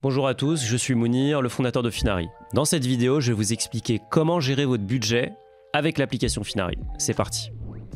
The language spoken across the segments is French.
Bonjour à tous, je suis Mounir, le fondateur de Finari. Dans cette vidéo, je vais vous expliquer comment gérer votre budget avec l'application Finari. C'est parti.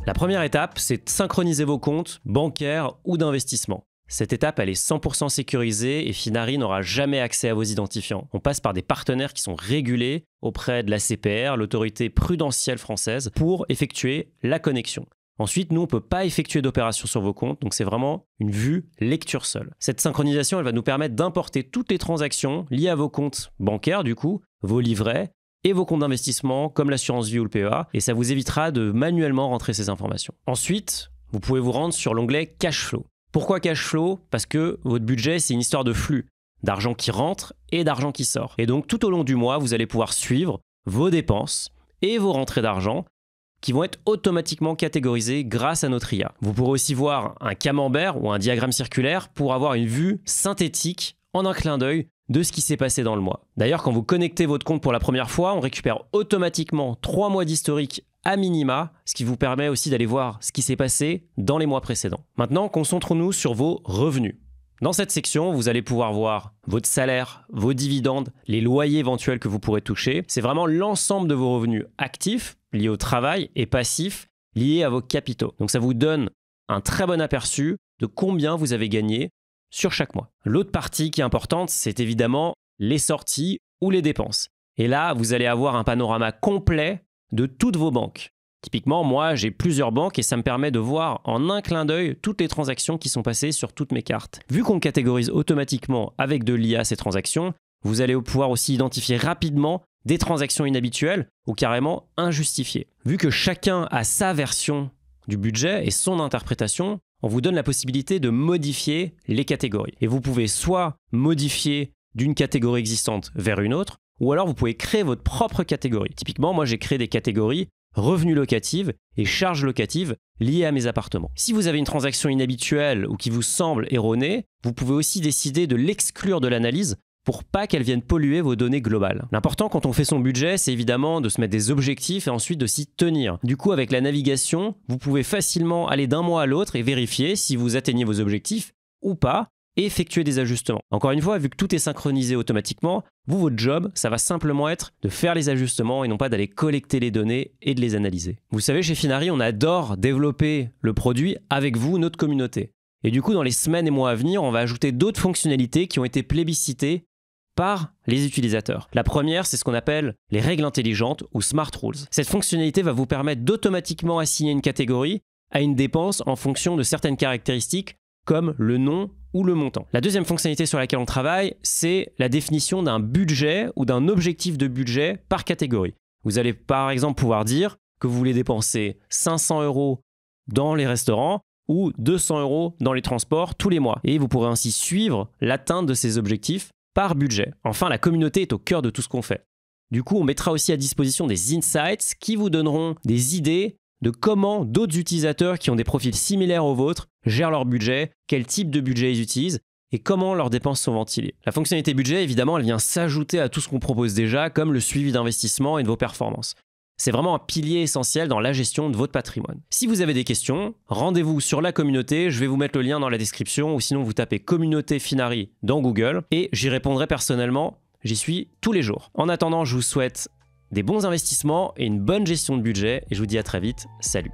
La première étape, c'est de synchroniser vos comptes bancaires ou d'investissement. Cette étape, elle est 100% sécurisée et Finari n'aura jamais accès à vos identifiants. On passe par des partenaires qui sont régulés auprès de l'ACPR, l'autorité prudentielle française, pour effectuer la connexion. Ensuite, nous, on ne peut pas effectuer d'opérations sur vos comptes, donc c'est vraiment une vue lecture seule. Cette synchronisation, elle va nous permettre d'importer toutes les transactions liées à vos comptes bancaires, du coup, vos livrets et vos comptes d'investissement, comme l'assurance vie ou le PEA, et ça vous évitera de manuellement rentrer ces informations. Ensuite, vous pouvez vous rendre sur l'onglet Cash Flow. Pourquoi Cash Flow? Parce que votre budget, c'est une histoire de flux, d'argent qui rentre et d'argent qui sort. Et donc, tout au long du mois, vous allez pouvoir suivre vos dépenses et vos rentrées d'argent qui vont être automatiquement catégorisées grâce à notre IA. Vous pourrez aussi voir un camembert ou un diagramme circulaire pour avoir une vue synthétique en un clin d'œil de ce qui s'est passé dans le mois. D'ailleurs, quand vous connectez votre compte pour la première fois, on récupère automatiquement 3 mois d'historique à minima, ce qui vous permet aussi d'aller voir ce qui s'est passé dans les mois précédents. Maintenant, concentrons-nous sur vos revenus. Dans cette section, vous allez pouvoir voir votre salaire, vos dividendes, les loyers éventuels que vous pourrez toucher. C'est vraiment l'ensemble de vos revenus actifs, liés au travail, et passifs, liés à vos capitaux. Donc ça vous donne un très bon aperçu de combien vous avez gagné sur chaque mois. L'autre partie qui est importante, c'est évidemment les sorties ou les dépenses. Et là, vous allez avoir un panorama complet de toutes vos banques. Typiquement, moi, j'ai plusieurs banques et ça me permet de voir en un clin d'œil toutes les transactions qui sont passées sur toutes mes cartes. Vu qu'on catégorise automatiquement avec de l'IA ces transactions, vous allez pouvoir aussi identifier rapidement des transactions inhabituelles ou carrément injustifiées. Vu que chacun a sa version du budget et son interprétation, on vous donne la possibilité de modifier les catégories. Et vous pouvez soit modifier d'une catégorie existante vers une autre, ou alors vous pouvez créer votre propre catégorie. Typiquement, moi j'ai créé des catégories revenus locatifs et charges locatives liées à mes appartements. Si vous avez une transaction inhabituelle ou qui vous semble erronée, vous pouvez aussi décider de l'exclure de l'analyse pour pas qu'elle vienne polluer vos données globales. L'important quand on fait son budget, c'est évidemment de se mettre des objectifs et ensuite de s'y tenir. Du coup, avec la navigation, vous pouvez facilement aller d'un mois à l'autre et vérifier si vous atteignez vos objectifs ou pas et effectuer des ajustements. Encore une fois, vu que tout est synchronisé automatiquement, vous, votre job, ça va simplement être de faire les ajustements et non pas d'aller collecter les données et de les analyser. Vous savez, chez Finari, on adore développer le produit avec vous, notre communauté. Et du coup, dans les semaines et mois à venir, on va ajouter d'autres fonctionnalités qui ont été plébiscitées par les utilisateurs. La première, c'est ce qu'on appelle les règles intelligentes ou Smart Rules. Cette fonctionnalité va vous permettre d'automatiquement assigner une catégorie à une dépense en fonction de certaines caractéristiques comme le nom ou le montant. La deuxième fonctionnalité sur laquelle on travaille, c'est la définition d'un budget ou d'un objectif de budget par catégorie. Vous allez par exemple pouvoir dire que vous voulez dépenser 500 € dans les restaurants ou 200 € dans les transports tous les mois. Et vous pourrez ainsi suivre l'atteinte de ces objectifs par budget. Enfin, la communauté est au cœur de tout ce qu'on fait. Du coup, on mettra aussi à disposition des insights qui vous donneront des idées de comment d'autres utilisateurs qui ont des profils similaires aux vôtres gèrent leur budget, quel type de budget ils utilisent et comment leurs dépenses sont ventilées. La fonctionnalité budget, évidemment, elle vient s'ajouter à tout ce qu'on propose déjà, comme le suivi d'investissement et de vos performances. C'est vraiment un pilier essentiel dans la gestion de votre patrimoine. Si vous avez des questions, rendez-vous sur la communauté, je vais vous mettre le lien dans la description ou sinon vous tapez communauté Finari dans Google et j'y répondrai personnellement, j'y suis tous les jours. En attendant, je vous souhaite des bons investissements et une bonne gestion de budget et je vous dis à très vite, salut.